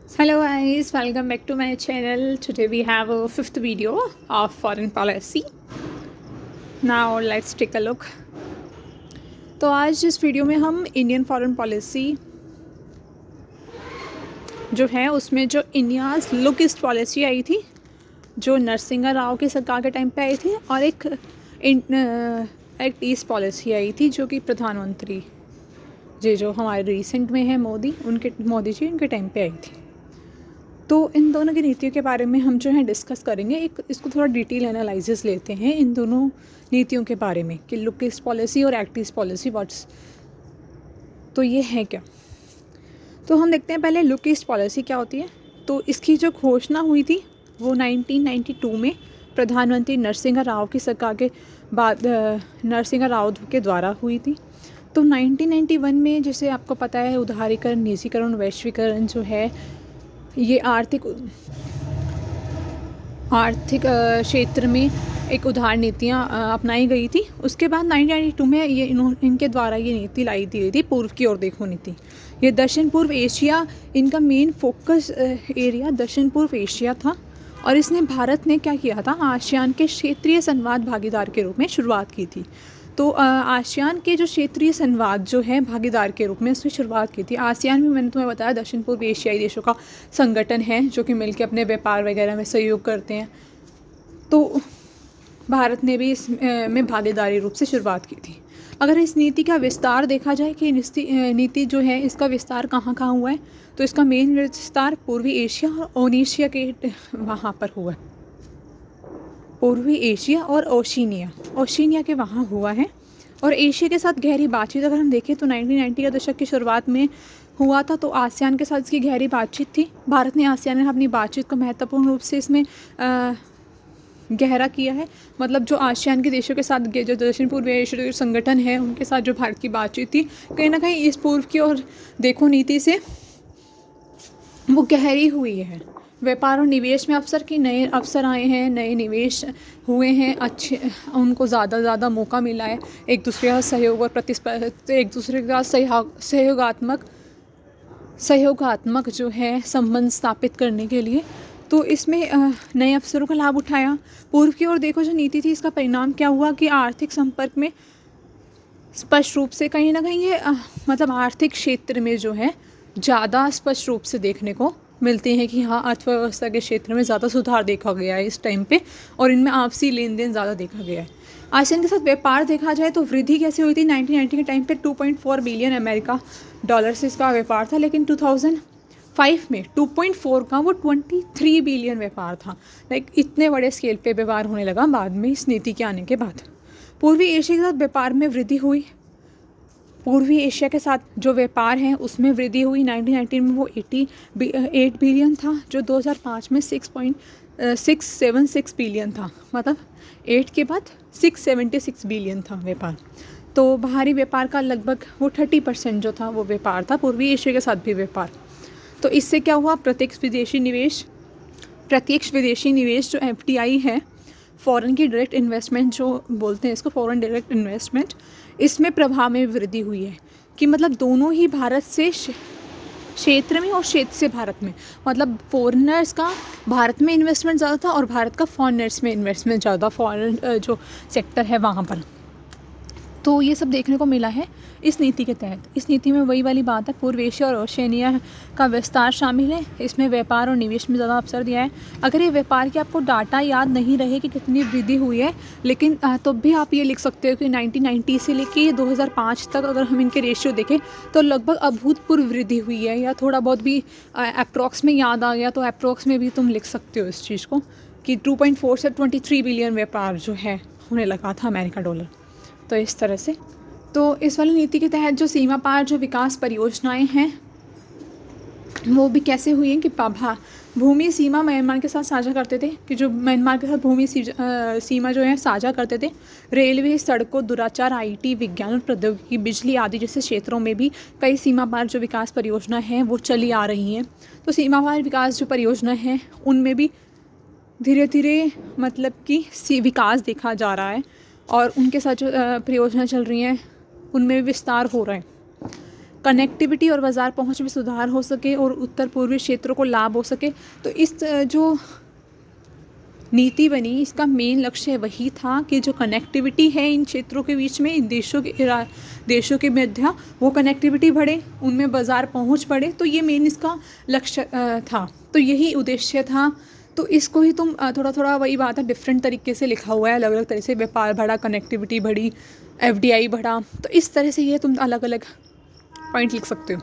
Hello guys, welcome back to my channel. Today we have a fifth video of foreign policy. Now let's take a look. तो आज इस video में हम Indian foreign policy जो है उसमें जो इंडियाज़ लुक ईस्ट पॉलिसी आई थी जो नरसिंह राव की सरकार के टाइम पे आई थी, और एक एक्ट ईस्ट पॉलिसी आई थी जो कि प्रधानमंत्री जी जो हमारे रिसेंट में है मोदी जी उनके टाइम पे आई थी। तो इन दोनों की नीतियों के बारे में हम जो है डिस्कस करेंगे। इसको थोड़ा डिटेल एनालिसिस लेते हैं इन दोनों नीतियों के बारे में कि लुक ईस्ट पॉलिसी और एक्ट ईस्ट पॉलिसी व्हाट्स, तो ये है क्या। तो हम देखते हैं पहले लुक ईस्ट पॉलिसी क्या होती है। तो इसकी जो घोषणा हुई थी वो 1992 में प्रधानमंत्री नरसिंह राव की सरकार के बाद नरसिंह राव के द्वारा हुई थी। तो 1991 में जैसे आपको पता है उदारीकरण, निजीकरण, वैश्वीकरण जो है ये आर्थिक क्षेत्र में एक उदार नीतियाँ अपनाई गई थी। उसके बाद 1992 में इनके द्वारा ये नीति लाई दी गई थी, पूर्व की ओर देखो नीति। ये दक्षिण पूर्व एशिया, इनका मेन फोकस एरिया दक्षिण पूर्व एशिया था। और इसने भारत ने क्या किया था, आसियान के क्षेत्रीय संवाद भागीदार के रूप में शुरुआत की थी। तो आसियान के जो क्षेत्रीय संवाद जो है भागीदार के रूप में उसने शुरुआत की थी। आसियान में मैंने तुम्हें बताया दक्षिण पूर्व एशियाई देशों का संगठन है जो कि मिलकर अपने व्यापार वगैरह में सहयोग करते हैं। तो भारत ने भी इसमें भागीदारी रूप से शुरुआत की थी। अगर इस नीति का विस्तार देखा जाए कि नीति जो है इसका विस्तार कहाँ कहाँ हुआ है, तो इसका मेन विस्तार पूर्वी एशिया और ओनेशिया के वहाँ पर हुआ है। पूर्वी एशिया और ओशिनिया के वहाँ हुआ है। और एशिया के साथ गहरी बातचीत अगर हम देखें तो 1990 के दशक की शुरुआत में हुआ था। तो आसियान के साथ इसकी गहरी बातचीत थी। भारत ने आसियान में अपनी बातचीत को महत्वपूर्ण रूप से इसमें गहरा किया है। मतलब जो आसियान के देशों के साथ जो दक्षिण पूर्व एशिया संगठन है उनके साथ जो भारत की बातचीत थी कहीं ना कहीं इस पूर्व की ओर देखो नीति से वो गहरी हुई है। व्यापार और निवेश में नए अवसर आए हैं, नए निवेश हुए हैं, अच्छे उनको ज़्यादा मौका मिला है एक दूसरे का सहयोग और प्रतिस्पर्धा, एक दूसरे का सहयोगात्मक जो है संबंध स्थापित करने के लिए। तो इसमें नए अवसरों का लाभ उठाया। पूर्व की ओर देखो जो नीति थी इसका परिणाम क्या हुआ कि आर्थिक संपर्क में स्पष्ट रूप से कहीं ना कहीं ये मतलब आर्थिक क्षेत्र में जो है ज़्यादा स्पष्ट रूप से देखने को मिलते हैं कि हाँ अर्थव्यवस्था के क्षेत्र में ज़्यादा सुधार देखा गया है इस टाइम पे, और इनमें आपसी लेन देन ज़्यादा देखा गया है। आसियान के साथ व्यापार देखा जाए तो वृद्धि कैसे हुई थी 1990 के टाइम पे 2.4 बिलियन अमेरिका डॉलर से इसका व्यापार था, लेकिन 2005 में 2.4 का वो 23 बिलियन व्यापार था। लाइक इतने बड़े स्केल पे व्यापार होने लगा बाद में इस नीति के आने के बाद। पूर्वी एशिया के साथ व्यापार में वृद्धि हुई। पूर्वी एशिया के साथ जो व्यापार है उसमें वृद्धि हुई। 1919 में वो 8 बिलियन था जो 2005 में 6.676 बिलियन था। मतलब 8 के बाद 676 बिलियन था व्यापार। तो बाहरी व्यापार का लगभग वो 30% जो था वो व्यापार था, पूर्वी एशिया के साथ भी व्यापार। तो इससे क्या हुआ, प्रत्यक्ष विदेशी निवेश जो FDI है, फॉरेन की डायरेक्ट इन्वेस्टमेंट जो बोलते हैं इसको, फॉरेन डायरेक्ट इन्वेस्टमेंट, इसमें प्रभाव में वृद्धि हुई है कि मतलब दोनों ही भारत से क्षेत्र में और क्षेत्र से भारत में, मतलब फॉरेनर्स का भारत में इन्वेस्टमेंट ज़्यादा था और भारत का फॉरेनर्स में इन्वेस्टमेंट ज़्यादा, फॉरेन जो सेक्टर है वहाँ पर। तो ये सब देखने को मिला है इस नीति के तहत। इस नीति में वही वाली बात है, पूर्व एशिया और ओशिनिया का विस्तार शामिल है। इसमें व्यापार और निवेश में ज़्यादा अवसर दिया है। अगर ये व्यापार के आपको डाटा याद नहीं रहे कि कितनी वृद्धि हुई है, लेकिन तो भी आप ये लिख सकते हो कि 1990 से लेके 2005 तक अगर हम इनके रेशियो देखें तो लगभग अभूतपूर्व वृद्धि हुई है। या थोड़ा बहुत भी अप्रॉक्स में याद आ गया तो अप्रॉक्स में भी तुम लिख सकते हो इस चीज़ को कि 2.4 से 23 बिलियन व्यापार जो है होने लगा था अमेरिका डॉलर। तो इस तरह से तो इस वाली नीति के तहत जो सीमा पार जो विकास परियोजनाएं हैं वो भी कैसे हुई हैं कि भूमि सीमा म्यांमार के साथ साझा करते थे, कि जो म्यांमार के साथ भूमि सीमा जो है साझा करते थे। रेलवे, सड़कों, दुराचार, IT, विज्ञान और प्रौद्योगिकी, बिजली आदि जैसे क्षेत्रों में भी कई सीमा पार जो विकास परियोजना हैं वो चली आ रही हैं। तो सीमा पार विकास जो परियोजना है उनमें भी धीरे धीरे मतलब कि विकास देखा जा रहा है, और उनके साथ जो परियोजना चल रही हैं उनमें भी विस्तार हो रहा है। कनेक्टिविटी और बाज़ार पहुंच में सुधार हो सके और उत्तर पूर्वी क्षेत्रों को लाभ हो सके। तो इस जो नीति बनी, इसका मेन लक्ष्य वही था कि जो कनेक्टिविटी है इन क्षेत्रों के बीच में, इन देशों के मध्य, वो कनेक्टिविटी बढ़े, उनमें बाज़ार पहुंच बढ़े। तो ये मेन इसका लक्ष्य था, तो यही उद्देश्य था। तो इसको ही तुम थोड़ा थोड़ा, वही बात है, डिफरेंट तरीके से लिखा हुआ है, अलग अलग तरह से, व्यापार बढ़ा, कनेक्टिविटी बढ़ी, FDI बढ़ा। तो इस तरह से ये तुम अलग अलग पॉइंट लिख सकते हो।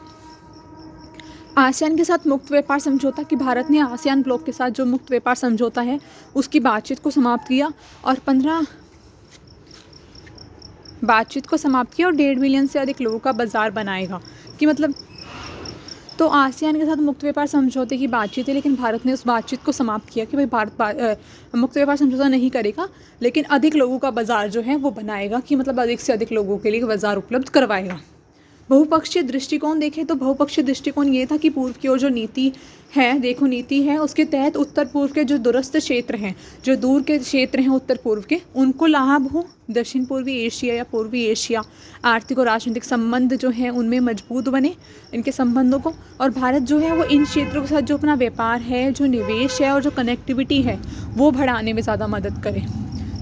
आसियान के साथ मुक्त व्यापार समझौता, कि भारत ने आसियान ब्लॉक के साथ जो मुक्त व्यापार समझौता है उसकी बातचीत को समाप्त किया और 1.5 बिलियन से अधिक लोगों का बाज़ार बनाएगा। कि मतलब, तो आसियान के साथ मुक्त व्यापार समझौते की बातचीत है, लेकिन भारत ने उस बातचीत को समाप्त किया कि भाई भारत मुक्त व्यापार समझौता नहीं करेगा, लेकिन अधिक लोगों का बाज़ार जो है वो बनाएगा, कि मतलब अधिक से अधिक लोगों के लिए बाज़ार उपलब्ध करवाएगा। बहुपक्षीय दृष्टिकोण देखें तो बहुपक्षीय दृष्टिकोण ये था कि पूर्व की ओर जो नीति है, उसके तहत उत्तर पूर्व के जो दूरस्थ क्षेत्र हैं, जो दूर के क्षेत्र हैं उत्तर पूर्व के, उनको लाभ हो। दक्षिण पूर्वी एशिया या पूर्वी एशिया, आर्थिक और राजनीतिक संबंध जो हैं उनमें मजबूत बने, इनके संबंधों को। और भारत जो है वो इन क्षेत्रों के साथ जो अपना व्यापार है, जो निवेश है और जो कनेक्टिविटी है, वो बढ़ाने में ज़्यादा मदद करे।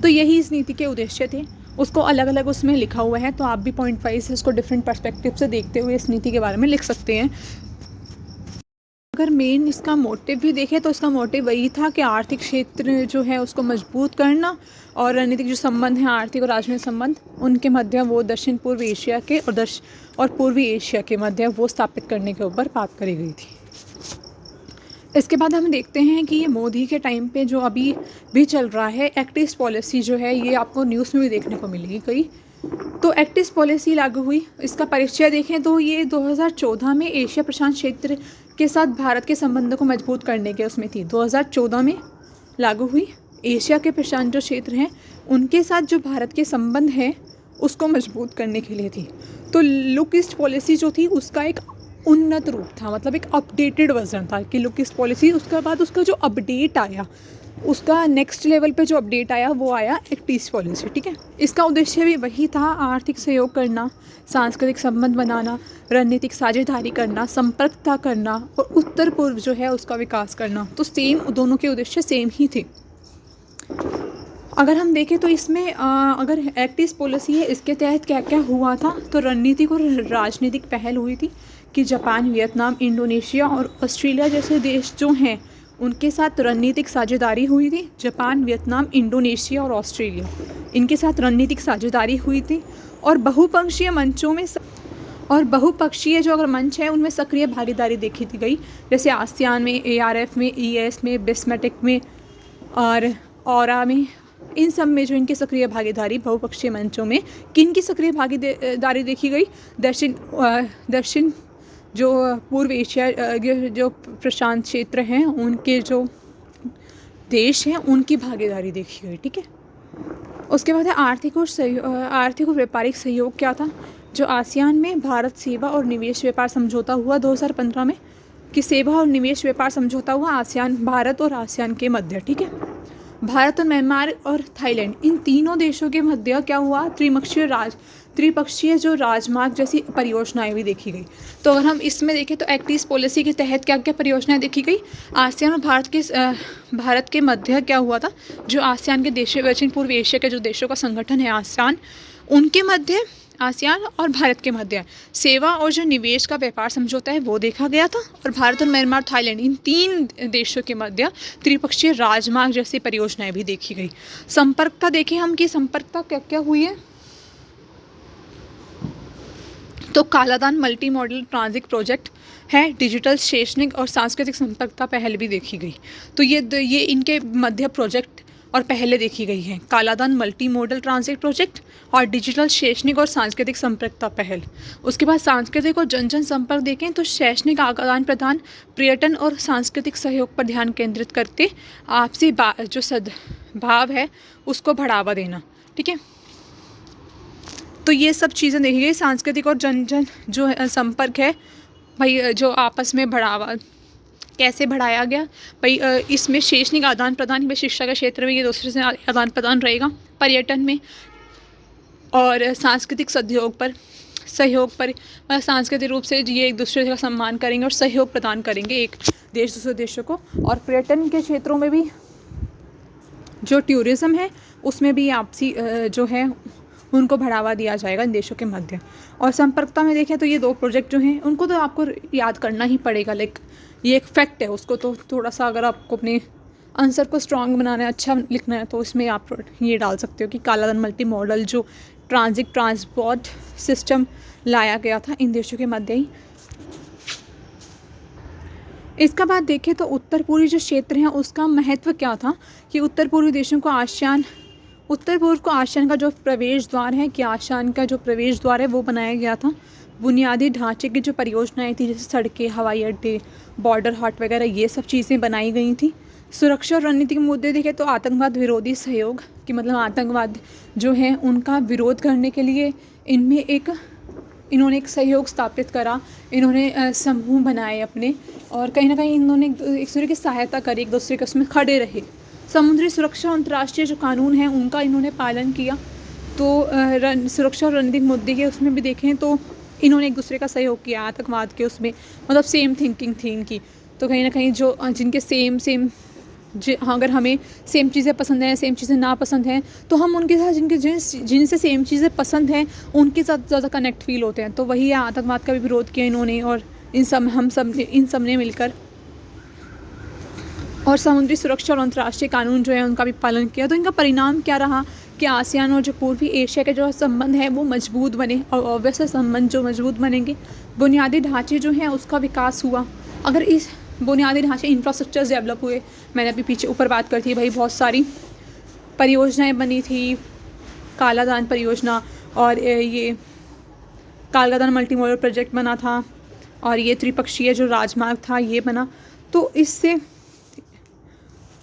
तो यही इस नीति के उद्देश्य थे। उसको अलग अलग उसमें लिखा हुआ है, तो आप भी पॉइंट वाइज इसको डिफरेंट पर्सपेक्टिव से देखते हुए इस नीति के बारे में लिख सकते हैं। अगर मेन इसका मोटिव भी देखें तो इसका मोटिव वही था कि आर्थिक क्षेत्र जो है उसको मजबूत करना, और रणनीतिक जो संबंध हैं, आर्थिक और राजनीतिक संबंध, उनके मध्य वो दक्षिण पूर्व एशिया के और पूर्वी एशिया के मध्य वो स्थापित करने के ऊपर बात करी गई थी। इसके बाद हम देखते हैं कि ये मोदी के टाइम पे जो अभी भी चल रहा है, एक्ट ईस्ट पॉलिसी जो है, ये आपको न्यूज़ में भी देखने को मिलेगी कई। तो एक्ट ईस्ट पॉलिसी लागू हुई, इसका परिचय देखें तो ये 2014 में एशिया प्रशांत क्षेत्र के साथ भारत के संबंधों को मजबूत करने के उसमें थी। 2014 में लागू हुई, एशिया के प्रशांत जो क्षेत्र हैं उनके साथ जो भारत के संबंध हैं उसको मजबूत करने के लिए थी। तो लुक ईस्ट पॉलिसी जो थी उसका एक उन्नत रूप था, मतलब एक अपडेटेड वर्जन था कि लुक ईस्ट पॉलिसी। उसके बाद उसका जो अपडेट आया, उसका नेक्स्ट लेवल पे जो अपडेट आया वो आया एक्ट ईस्ट पॉलिसी। ठीक है, इसका उद्देश्य भी वही था, आर्थिक सहयोग करना, सांस्कृतिक संबंध बनाना, रणनीतिक साझेदारी करना, संपर्कता करना और उत्तर पूर्व जो है उसका विकास करना। तो सेम, दोनों के उद्देश्य सेम ही थे। अगर हम देखें तो इसमें अगर एक्ट ईस्ट पॉलिसी है, इसके तहत क्या क्या हुआ था, तो रणनीतिक और राजनीतिक पहल हुई थी कि जापान, वियतनाम, इंडोनेशिया और ऑस्ट्रेलिया जैसे देश जो हैं उनके साथ रणनीतिक साझेदारी हुई थी। जापान, वियतनाम, इंडोनेशिया और ऑस्ट्रेलिया, इनके साथ रणनीतिक साझेदारी हुई थी। और बहुपक्षीय मंचों में और बहुपक्षीय जो अगर मंच है उनमें सक्रिय भागीदारी देखी थी गई, जैसे आसियान में, ARF में, EAS में, बिस्मैटिक में और ORA में, इन सब में जो इनकी सक्रिय भागीदारी बहुपक्षीय मंचों में किन की सक्रिय भागीदारी देखी गई, दक्षिण जो पूर्व एशिया जो प्रशांत क्षेत्र हैं उनके जो देश हैं उनकी भागीदारी देखी गई। ठीक है, उसके बाद है आर्थिक और व्यापारिक सहयोग क्या था। जो आसियान में भारत सेवा और निवेश व्यापार समझौता हुआ 2015 में, कि सेवा और निवेश व्यापार समझौता हुआ आसियान, भारत और आसियान के मध्य। ठीक है, भारत और म्यांमार और थाईलैंड, इन तीनों देशों के मध्य क्या हुआ, त्रिपक्षीय जो राजमार्ग जैसी परियोजनाएं भी देखी गई। तो अगर हम इसमें देखें तो एक्ट ईस्ट पॉलिसी के तहत क्या क्या परियोजनाएं देखी गई, आसियान और भारत के मध्य क्या हुआ था, जो आसियान के देश, दक्षिण पूर्व एशिया के जो देशों का संगठन है आसियान, उनके मध्य, आसियान और भारत के मध्य सेवा और जो निवेश का व्यापार समझौता है वो देखा गया था। और भारत और म्यांमार, थाईलैंड, इन तीन देशों के मध्य त्रिपक्षीय राजमार्ग जैसी परियोजनाएं भी देखी गई। संपर्कता देखें हम कि संपर्कता क्या क्या हुई है, तो Kaladan multi modal transit project है, डिजिटल, शैक्षणिक और सांस्कृतिक संपर्कता पहल भी देखी गई। तो ये इनके मध्य प्रोजेक्ट और पहले देखी गई हैं, Kaladan multi modal transit project और डिजिटल, शैक्षणिक और सांस्कृतिक संपर्कता पहल। उसके बाद सांस्कृतिक और जन संपर्क देखें तो शैक्षणिक आदान प्रदान, पर्यटन और सांस्कृतिक सहयोग पर ध्यान केंद्रित करते आपसी जो सद्भाव है उसको बढ़ावा देना। ठीक है, तो ये सब चीज़ें देखी गई। सांस्कृतिक और जन जो संपर्क है भाई, जो आपस में बढ़ावा कैसे बढ़ाया गया भाई, इसमें शैक्षणिक आदान प्रदान, भाई शिक्षा के क्षेत्र में ये दूसरे से आदान प्रदान रहेगा, पर्यटन में और सांस्कृतिक सहयोग पर सहयोग पर मतलब सांस्कृतिक रूप से ये एक दूसरे का सम्मान करेंगे और सहयोग प्रदान करेंगे एक देश दूसरे देशों को। और पर्यटन के क्षेत्रों में भी जो टूरिज़्म है उसमें भी आपसी जो है उनको बढ़ावा दिया जाएगा इन देशों के मध्य। और संपर्कता में देखें तो ये 2 प्रोजेक्ट जो हैं उनको तो आपको याद करना ही पड़ेगा, लाइक ये एक फैक्ट है, उसको तो थोड़ा सा अगर आपको अपने आंसर को स्ट्रॉन्ग बनाना है, अच्छा लिखना है, तो इसमें आप ये डाल सकते हो कि कालाधन मल्टी मॉडल जो ट्रांसपोर्ट सिस्टम लाया गया था इन देशों के मध्य ही। इसका बाद देखें तो उत्तर पूर्वी जो क्षेत्र है उसका महत्व क्या था कि उत्तर पूर्वी देशों को उत्तर पूर्व को आसियान का जो प्रवेश द्वार है कि आसियान का जो प्रवेश द्वार है वो बनाया गया था। बुनियादी ढांचे की जो परियोजनाएं थी जैसे सड़कें, हवाई अड्डे, बॉर्डर हाट वगैरह ये सब चीज़ें बनाई गई थी। सुरक्षा और रणनीतिक मुद्दे देखें तो आतंकवाद विरोधी सहयोग कि मतलब आतंकवाद जो है उनका विरोध करने के लिए इन्होंने एक सहयोग स्थापित करा, इन्होंने समूह बनाए अपने, और कहीं ना कहीं इन्होंने एक दूसरे की सहायता करी, एक दूसरे के उसमें खड़े रहे। समुद्री सुरक्षा अंतर्राष्ट्रीय जो कानून है उनका इन्होंने पालन किया। तो सुरक्षा और रणनीतिक मुद्दे के उसमें भी देखें तो इन्होंने एक दूसरे का सहयोग किया आतंकवाद के उसमें, मतलब सेम थिंकिंग थी इनकी। तो कहीं ना कहीं जो जिनके सेम अगर हमें सेम चीज़ें पसंद हैं, सेम चीज़ें ना पसंद हैं, तो हम उनके साथ जिनसे सेम चीज़ें पसंद हैं उनके साथ ज़्यादा कनेक्ट फील होते हैं। तो वही आतंकवाद का भी विरोध किया इन्होंने, और इन सब ने मिलकर, और समुद्री सुरक्षा और अंतर्राष्ट्रीय कानून जो है उनका भी पालन किया। तो इनका परिणाम क्या रहा कि आसियान और जो पूर्वी एशिया के जो संबंध है वो मजबूत बने, और वैसे संबंध जो मजबूत बनेंगे, बुनियादी ढांचे जो हैं उसका विकास हुआ। अगर इस बुनियादी ढांचे इंफ्रास्ट्रक्चर डेवलप हुए, मैंने अभी पीछे ऊपर बात कर थी भाई, बहुत सारी परियोजनाएं बनी थी, कालादान परियोजना, और ये कालादान मल्टी मॉडल प्रोजेक्ट बना था, और ये त्रिपक्षीय जो राजमार्ग था ये बना। तो इससे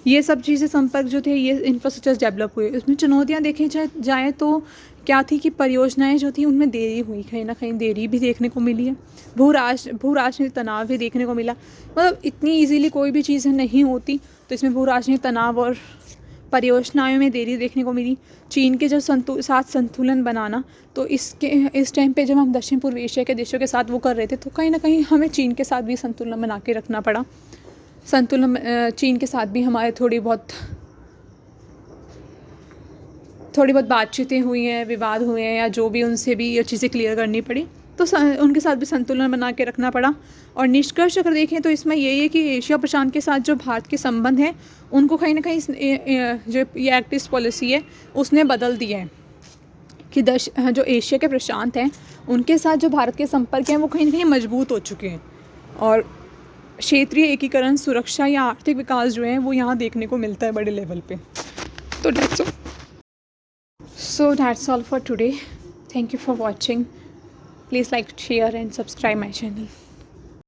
ये सब चीज़ें संपर्क जो थे ये इंफ्रास्ट्रक्चर डेवलप हुए। उसमें चुनौतियाँ देखें जाए तो क्या थी कि परियोजनाएं जो थी उनमें देरी हुई, कहीं ना कहीं देरी भी देखने को मिली है। भू राजनीतिक तनाव भी देखने को मिला, मतलब इतनी इजीली कोई भी चीज़ें नहीं होती, तो इसमें भू राजनीतिक तनाव और परियोजनाओं में देरी देखने को मिली। चीन के जो साथ संतुलन बनाना, तो इस टाइम पे जब हम दक्षिण पूर्व एशिया के देशों के साथ वो कर रहे थे, तो कहीं ना कहीं हमें चीन के साथ भी संतुलन बना के रखना पड़ा। चीन के साथ भी हमारे थोड़ी बहुत बातचीतें हुई हैं, विवाद हुए हैं, या जो भी, उनसे भी ये चीज़ें क्लियर करनी पड़ी, तो उनके साथ भी संतुलन बना के रखना पड़ा। और निष्कर्ष अगर देखें तो इसमें यही है कि एशिया प्रशांत के साथ जो भारत के संबंध हैं उनको कहीं ना कहीं जो ये एक्ट ईस्ट पॉलिसी है उसने बदल दिया है कि जो एशिया के प्रशांत हैं उनके साथ जो भारत के संपर्क हैं वो कहीं ना कहीं मजबूत हो चुके हैं, और क्षेत्रीय एकीकरण, सुरक्षा या आर्थिक विकास जो है वो यहाँ देखने को मिलता है बड़े लेवल पे। तो that's all for today. Thank you for watching. Please like, share and subscribe my channel.